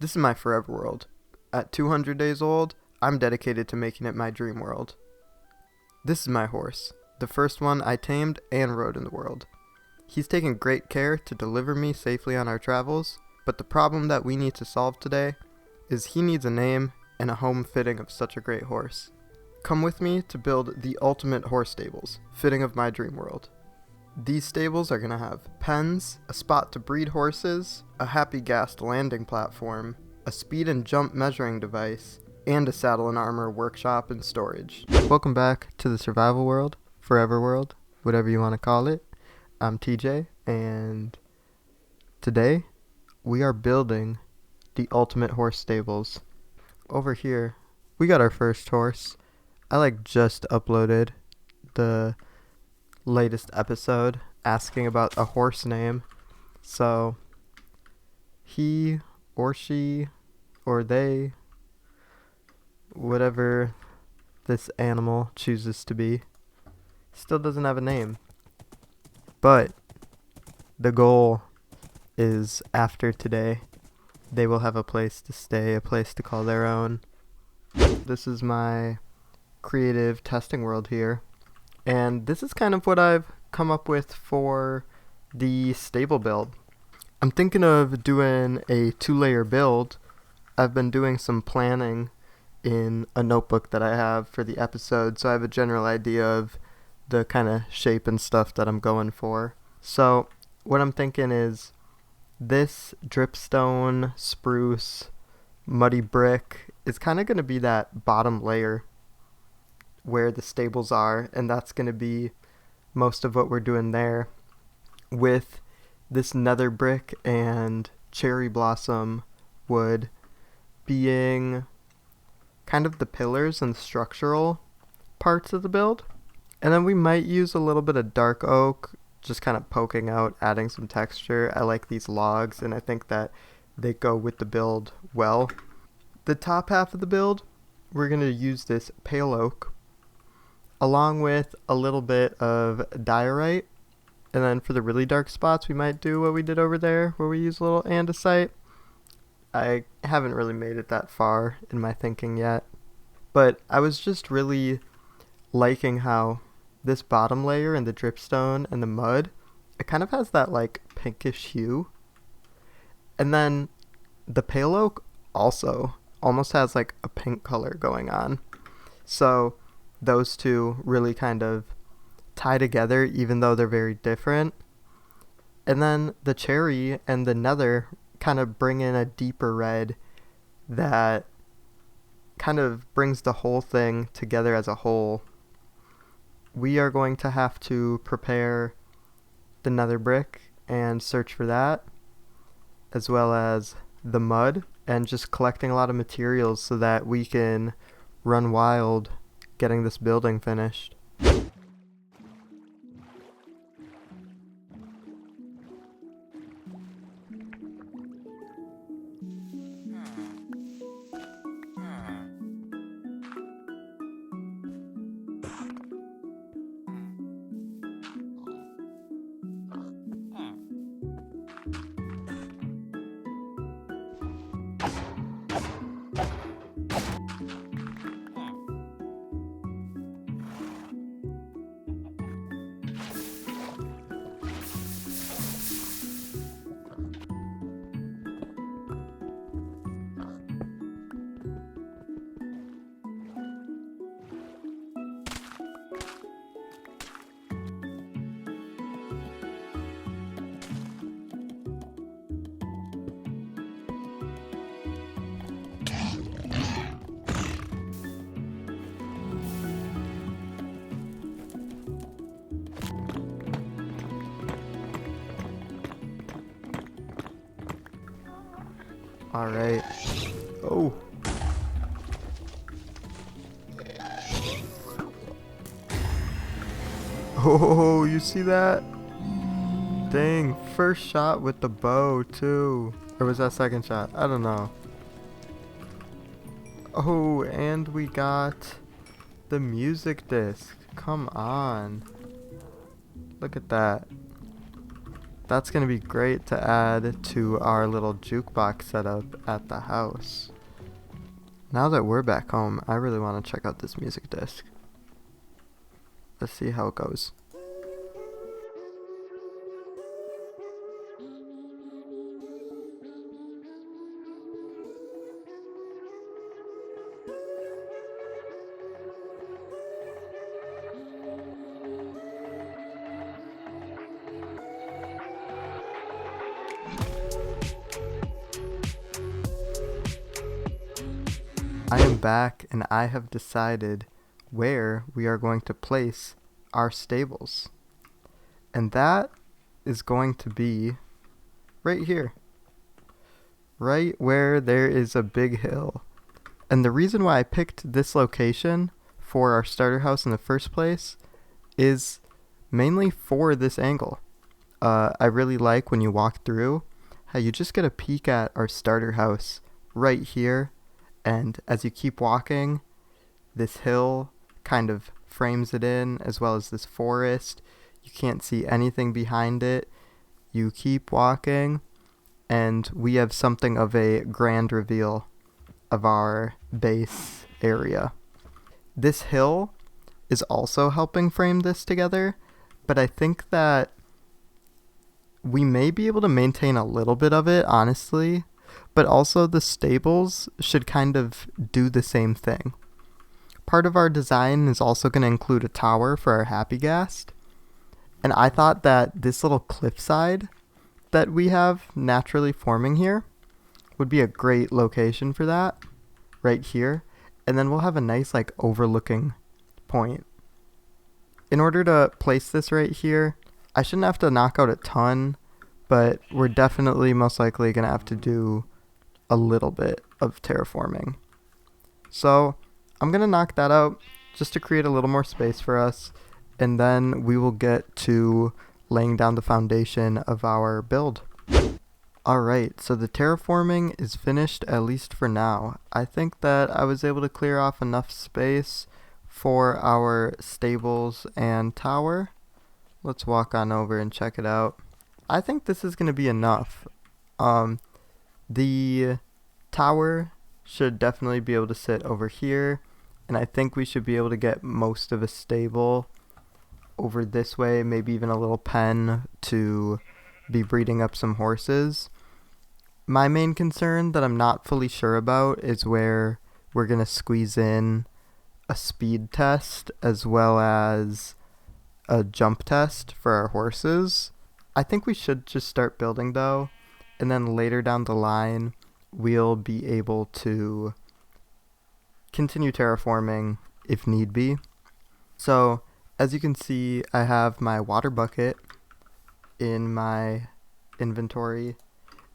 This is my forever world. At 200 days old, I'm dedicated to making it my dream world. This is my horse, the first one I tamed and rode in the world. He's taken great care to deliver me safely on our travels, but the problem that we need to solve today is he needs a name and a home fitting of such a great horse. Come with me to build the ultimate horse stables, fitting of my dream world. These stables are going to have pens, a spot to breed horses, a happy gassed landing platform, a speed and jump measuring device, and a saddle and armor workshop and storage. Welcome back to the survival world, forever world, whatever you want to call it. I'm TJ, and today we are building the ultimate horse stables. Over here, we got our first horse. I just uploaded the latest episode asking about a horse name, so he or she or they, whatever this animal chooses to be, still doesn't have a name. But the goal is after today they will have a place to stay, a place to call their own. This is my creative testing world here. And this is kind of what I've come up with for the stable build. I'm thinking of doing a 2-layer build. I've been doing some planning in a notebook that I have for the episode, so I have a general idea of the kind of shape and stuff that I'm going for. So what I'm thinking is this dripstone, spruce, muddy brick is kind of going to be that bottom layer where the stables are, and that's going to be most of what we're doing there, with this nether brick and cherry blossom wood being kind of the pillars and structural parts of the build. And then we might use a little bit of dark oak, just kind of poking out, adding some texture. I like these logs, and I think that they go with the build well. The top half of the build, we're going to use this pale oak along with a little bit of diorite, and then for the really dark spots we might do what we did over there where we use a little andesite. I haven't really made it that far in my thinking yet, but I was just really liking how this bottom layer and the dripstone and the mud, it kind of has that pinkish hue, and then the pale oak also almost has a pink color going on. So those two really kind of tie together even though they're very different. And then the cherry and the nether kind of bring in a deeper red that kind of brings the whole thing together as a whole. We are going to have to prepare the nether brick and search for that, as well as the mud, and just collecting a lot of materials so that we can run wild getting this building finished. Alright. Oh. Oh, you see that? Dang, first shot with the bow too. Or was that second shot? I don't know. Oh, and we got the music disc. Come on. Look at that. That's going to be great to add to our little jukebox setup at the house. Now that we're back home, I really want to check out this music disc. Let's see how it goes. I am back and I have decided where we are going to place our stables. And that is going to be right here. Right where there is a big hill. And the reason why I picked this location for our starter house in the first place is mainly for this angle. I really like when you walk through how you just get a peek at our starter house right here. And as you keep walking, this hill kind of frames it in, as well as this forest. You can't see anything behind it. You keep walking, and we have something of a grand reveal of our base area. This hill is also helping frame this together, but I think that we may be able to maintain a little bit of it, honestly. But also the stables should kind of do the same thing. Part of our design is also going to include a tower for our happy ghast. And I thought that this little cliffside that we have naturally forming here would be a great location for that, right here. And then we'll have a nice like overlooking point. In order to place this right here, I shouldn't have to knock out a ton, but we're definitely most likely going to have to do a little bit of terraforming. So I'm going to knock that out just to create a little more space for us, and then we will get to laying down the foundation of our build. Alright, so the terraforming is finished, at least for now. I think that I was able to clear off enough space for our stables and tower. Let's walk on over and check it out. I think this is going to be enough. The tower should definitely be able to sit over here, and I think we should be able to get most of a stable over this way, maybe even a little pen to be breeding up some horses. My main concern that I'm not fully sure about is where we're going to squeeze in a speed test as well as a jump test for our horses. I think we should just start building though, and then later down the line we'll be able to continue terraforming if need be. So as you can see, I have my water bucket in my inventory,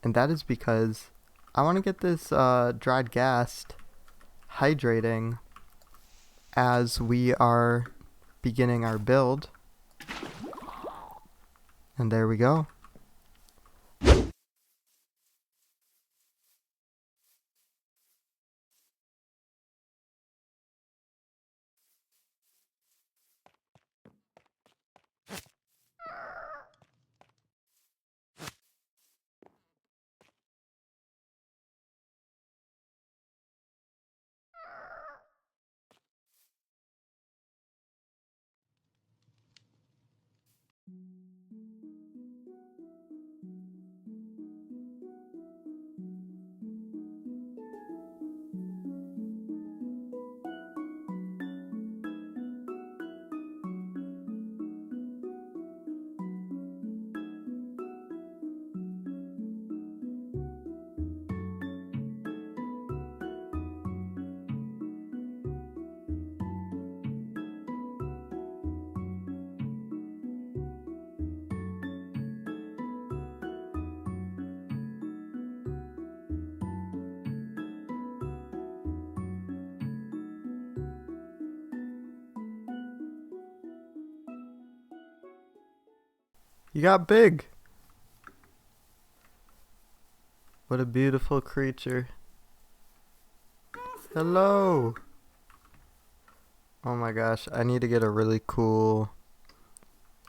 and that is because I want to get this dried ghast hydrating as we are beginning our build. And there we go. You got big. What a beautiful creature. Hello. Oh my gosh, I need to get a really cool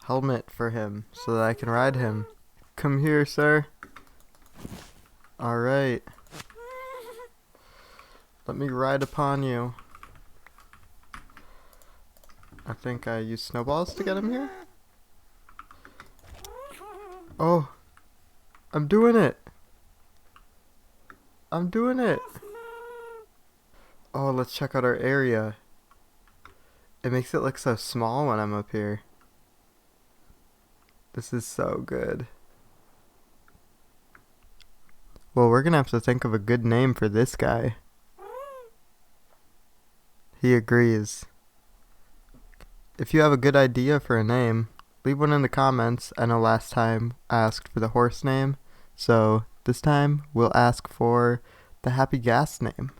helmet for him so that I can ride him. Come here, sir. Alright. Let me ride upon you. I think I used snowballs to get him here. Oh, I'm doing it. I'm doing it. Oh, let's check out our area. It makes it look so small when I'm up here. This is so good. Well, we're gonna have to think of a good name for this guy. He agrees. If you have a good idea for a name, leave one in the comments. I know last time I asked for the horse name, so this time we'll ask for the Happy Gas name.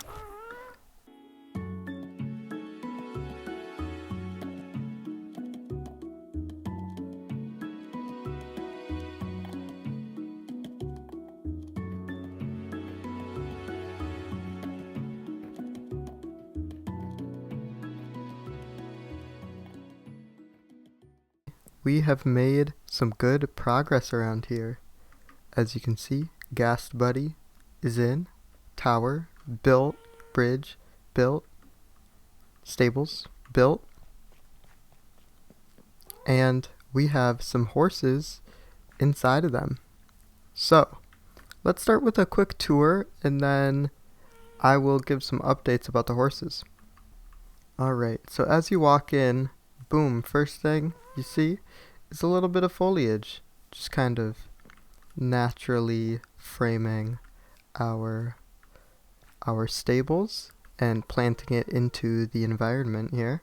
We have made some good progress around here. As you can see, Ghast Buddy is in, tower built, bridge built, stables built, and we have some horses inside of them. So, let's start with a quick tour and then I will give some updates about the horses. Alright, so as you walk in, boom, first thing you see is a little bit of foliage, just kind of naturally framing our stables and planting it into the environment here.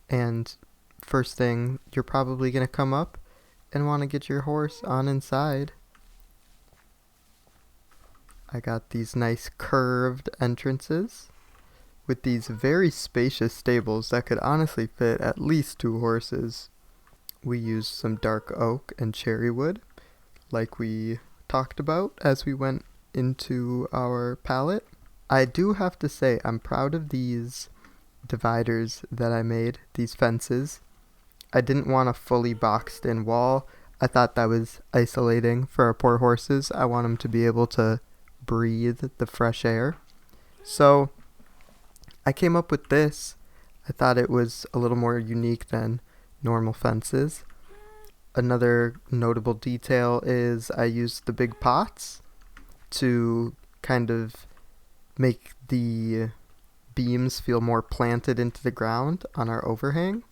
And first thing, you're probably going to come up and want to get your horse on inside. I got these nice curved entrances with these very spacious stables that could honestly fit at least 2 horses. We used some dark oak and cherry wood, like we talked about as we went into our palette. I do have to say I'm proud of these dividers that I made, these fences. I didn't want a fully boxed in wall. I thought that was isolating for our poor horses. I want them to be able to breathe the fresh air. So I came up with this. I thought it was a little more unique than normal fences. Another notable detail is I used the big pots to kind of make the beams feel more planted into the ground on our overhang.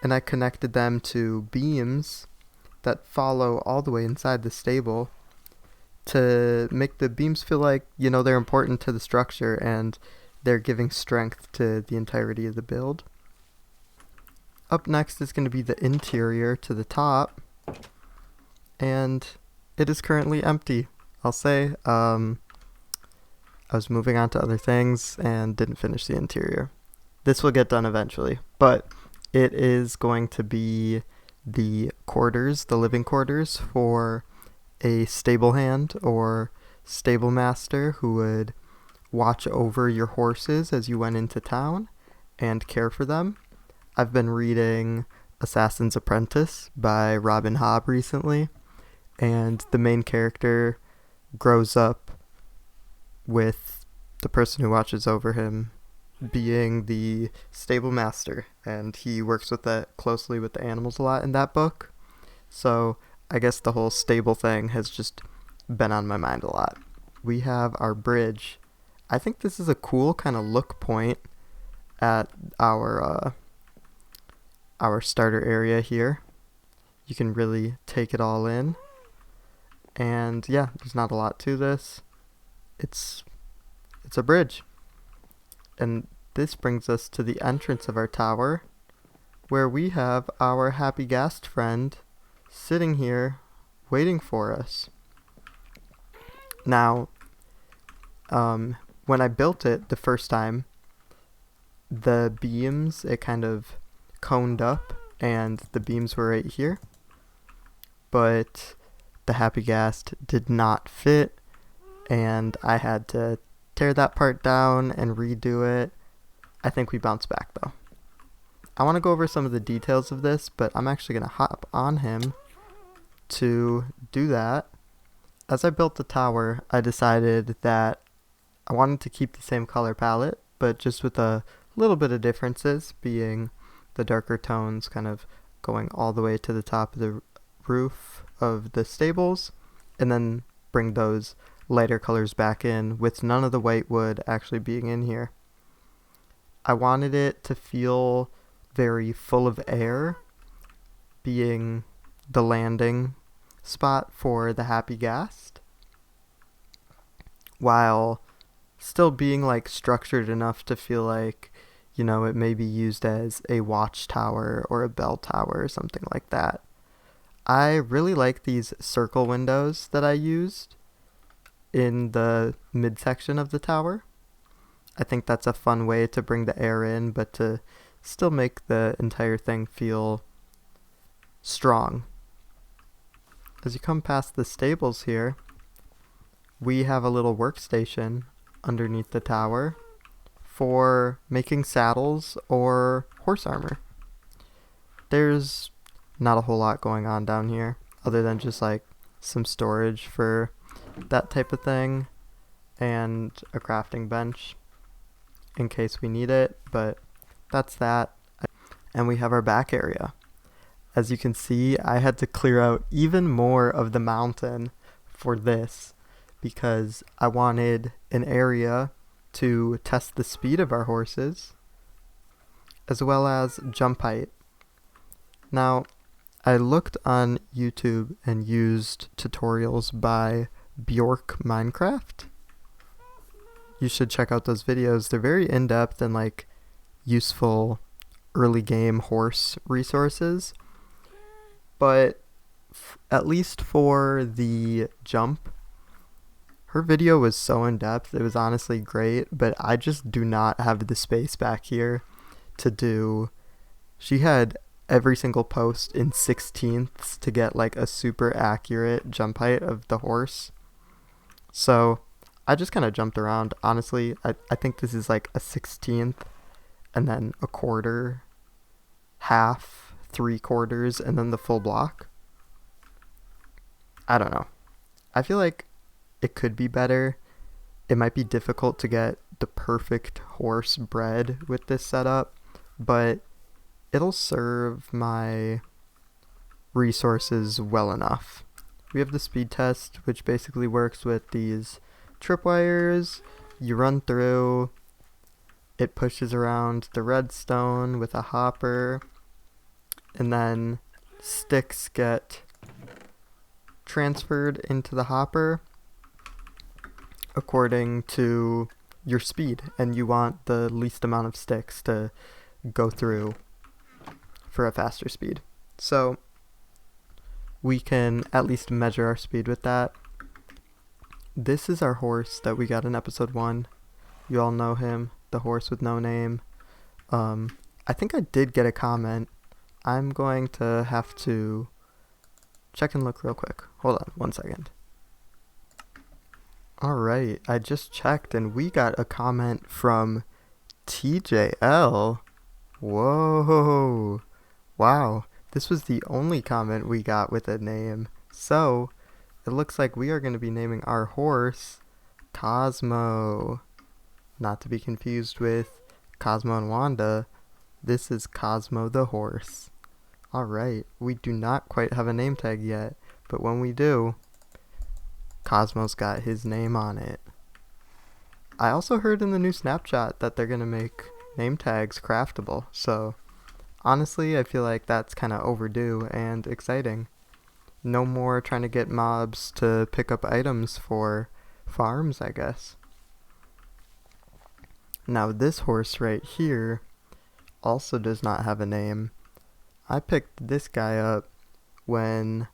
And I connected them to beams that follow all the way inside the stable to make the beams feel like, they're important to the structure and they're giving strength to the entirety of the build. Up next is going to be the interior to the top, and it is currently empty. I'll say, I was moving on to other things and didn't finish the interior. This will get done eventually, but it is going to be the quarters, the living quarters for a stable hand or stable master who would watch over your horses as you went into town and care for them. I've been reading Assassin's Apprentice by Robin Hobb recently, and the main character grows up with the person who watches over him being the stable master, and he works with that closely with the animals a lot in that book. So I guess the whole stable thing has just been on my mind a lot. We have our bridge. I think this is a cool kind of look point at our starter area here. You can really take it all in. And yeah, there's not a lot to this. It's a bridge. And this brings us to the entrance of our tower, where we have our Happy Ghast friend sitting here waiting for us. Now, when I built it the first time, the beams, it kind of coned up and the beams were right here, but the Happy Ghast did not fit and I had to tear that part down and redo it. I think we bounced back though. I want to go over some of the details of this, but I'm actually going to hop on him to do that, as I built the tower, I decided that I wanted to keep the same color palette, but just with a little bit of differences, being the darker tones kind of going all the way to the top of the roof of the stables, and then bring those lighter colors back in with none of the white wood actually being in here. I wanted it to feel very full of air, being the landing spot for the happy ghast, while still being like structured enough to feel like, you know, it may be used as a watchtower or a bell tower or something like that. I really like these circle windows that I used in the midsection of the tower. I think that's a fun way to bring the air in, but to still make the entire thing feel strong. As you come past the stables here, we have a little workstation underneath the tower for making saddles or horse armor. There's not a whole lot going on down here other than just like some storage for that type of thing and a crafting bench in case we need it, but that's that. And we have our back area. As you can see, I had to clear out even more of the mountain for this because I wanted an area to test the speed of our horses as well as jump height. Now, I looked on YouTube and used tutorials by Bjork Minecraft. You should check out those videos. They're very in-depth and like useful early game horse resources. But at least for the jump, her video was so in-depth. It was honestly great, but I just do not have the space back here to do. She had every single post in 16ths to get like a super accurate jump height of the horse. So I just kind of jumped around. Honestly, I think this is like a 16th and then a quarter, half, 3/4, and then the full block. I don't know. I feel like it could be better. It might be difficult to get the perfect horse bred with this setup, but it'll serve my resources well enough. We have the speed test, which basically works with these tripwires. You run through, it pushes around the redstone with a hopper, and then sticks get transferred into the hopper according to your speed, and you want the least amount of sticks to go through for a faster speed. So we can at least measure our speed with that. This is our horse that we got in episode 1. You all know him, the horse with no name. I think I did get a comment. I'm going to have to check and look real quick. Hold on 1 second. Alright, I just checked and we got a comment from TJL. Whoa. Wow, this was the only comment we got with a name. So, it looks like we are going to be naming our horse Cosmo. Not to be confused with Cosmo and Wanda. This is Cosmo the horse. Alright, we do not quite have a name tag yet, but when we do, Cosmo's got his name on it. I also heard in the new Snapchat that they're going to make name tags craftable, so honestly, I feel like that's kind of overdue and exciting. No more trying to get mobs to pick up items for farms, I guess. Now this horse right here also does not have a name. I picked this guy up when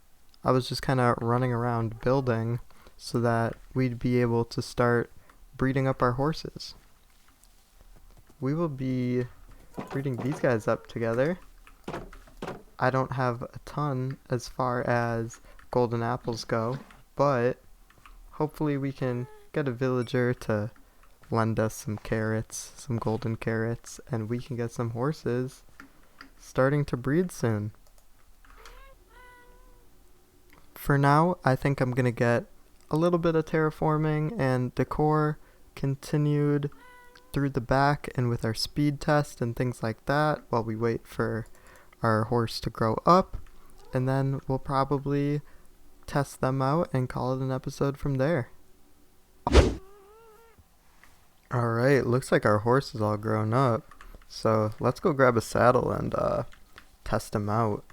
I was just kind of running around building so that we'd be able to start breeding up our horses. We will be breeding these guys up together. I don't have a ton as far as golden apples go, but hopefully we can get a villager to lend us some carrots, some golden carrots, and we can get some horses starting to breed soon. For now, I think I'm gonna get a little bit of terraforming and decor continued through the back and with our speed test and things like that while we wait for our horse to grow up, and then we'll probably test them out and call it an episode from there. Alright, looks like our horse is all grown up, so let's go grab a saddle and test him out.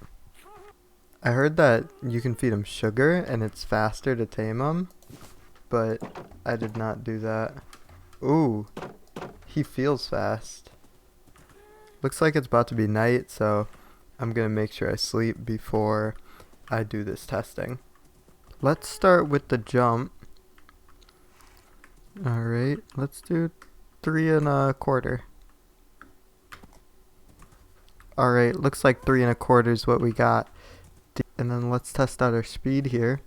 I heard that you can feed him sugar and it's faster to tame him, but I did not do that. Ooh, he feels fast. Looks like it's about to be night, so I'm gonna make sure I sleep before I do this testing. Let's start with the jump. Alright, let's do 3 1/4. Alright, looks like 3 1/4 is what we got. And then let's test out our speed here.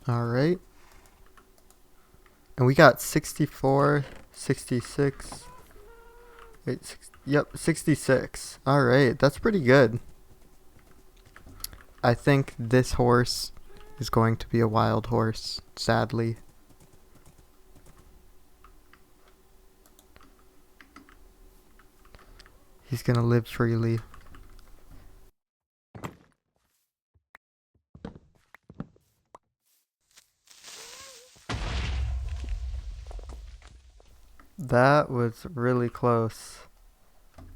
Alright. And we got 64, 66. Wait, yep, 66. Alright, that's pretty good. I think this horse is going to be a wild horse, sadly. He's gonna live freely. That was really close.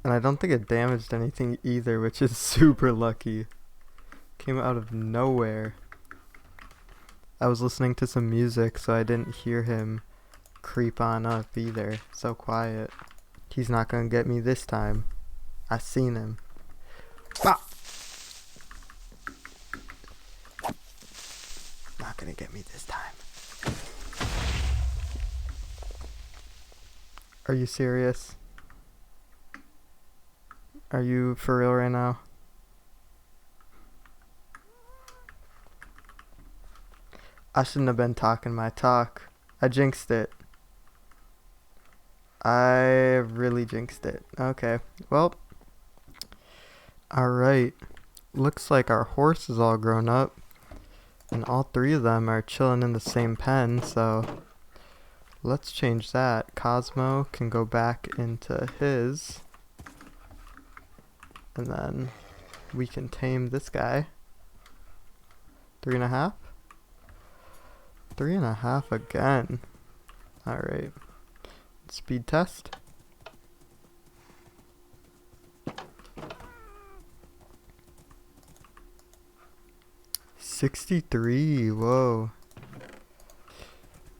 And I don't think it damaged anything either, which is super lucky. Came out of nowhere. I was listening to some music, so I didn't hear him creep on up either. So quiet. He's not gonna get me this time. I seen him. Bah! Not gonna get me this time. Are you serious? Are you for real right now? I shouldn't have been talking my talk. I jinxed it. I really jinxed it. Okay, well. Alright. Looks like our horse is all grown up. And all 3 of them are chilling in the same pen, so let's change that. Cosmo can go back into his. And then we can tame this guy. 3 1/2? 3 1/2 again. Alright. Speed test. $63. Whoa.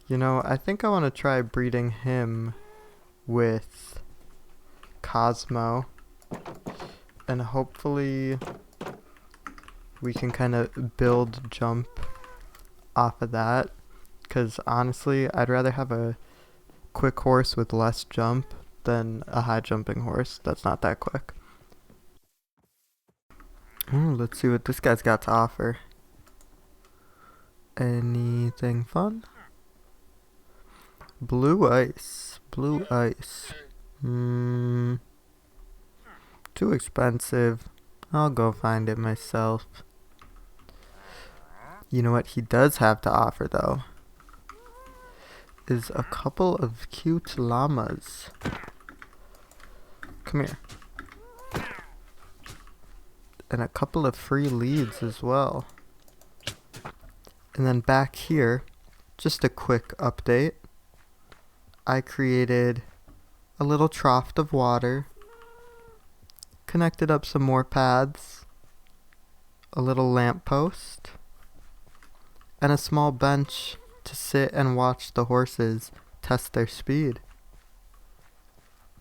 You know, I think I want to try breeding him with Cosmo. And hopefully we can kind of build jump off of that. Because honestly, I'd rather have a quick horse with less jump than a high jumping horse that's not that quick. Ooh, let's see what this guy's got to offer. Anything fun? Blue ice. Blue ice. Too expensive. I'll go find it myself. You know what he does have to offer though? Is a couple of cute llamas. Come here. And a couple of free leads as well. And then back here, just a quick update. I created a little trough of water, connected up some more paths, a little lamppost, and a small bench to sit and watch the horses test their speed.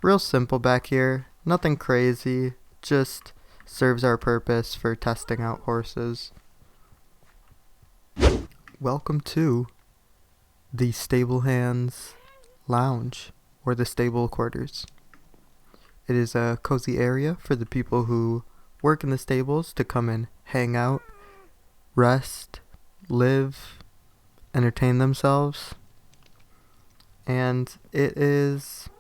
Real simple back here, nothing crazy, just serves our purpose for testing out horses. Welcome to the Stable Hands Lounge, or the stable quarters. It is a cozy area for the people who work in the stables to come and hang out, rest, live, entertain themselves. And it is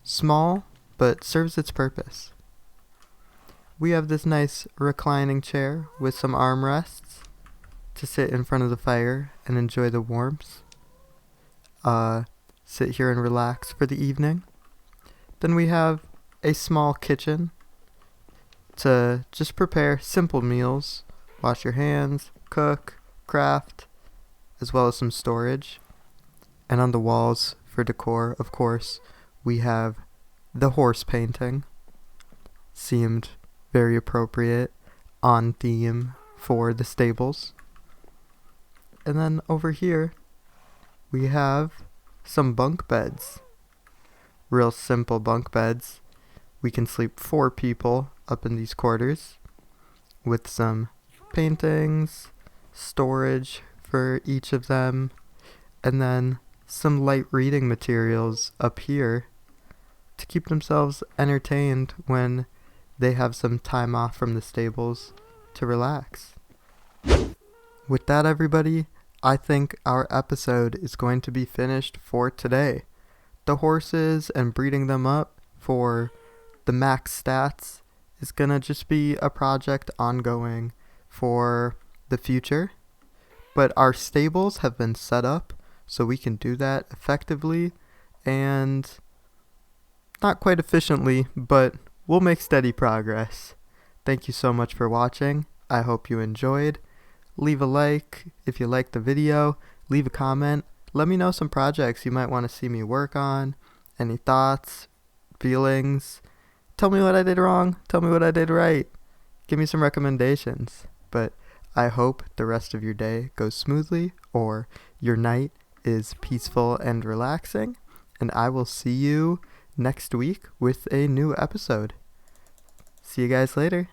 small, but serves its purpose. We have this nice reclining chair with some armrests to sit in front of the fire and enjoy the warmth. Sit here and relax for the evening. Then we have a small kitchen to just prepare simple meals, wash your hands, cook, craft, as well as some storage. And on the walls for decor, of course, we have the horse painting. Seemed very appropriate, on theme for the stables. And then over here, we have some bunk beds. Real simple bunk beds. We can sleep 4 people up in these quarters with some paintings, storage for each of them, and then some light reading materials up here to keep themselves entertained when they have some time off from the stables to relax. With that, everybody, I think our episode is going to be finished for today. The horses and breeding them up for the max stats is gonna just be a project ongoing for the future. But our stables have been set up so we can do that effectively and not quite efficiently, but we'll make steady progress. Thank you so much for watching. I hope you enjoyed. Leave a like if you liked the video. Leave a comment. Let me know some projects you might want to see me work on. Any thoughts, feelings. Tell me what I did wrong. Tell me what I did right. Give me some recommendations. But I hope the rest of your day goes smoothly or your night is peaceful and relaxing. And I will see you next week with a new episode. See you guys later.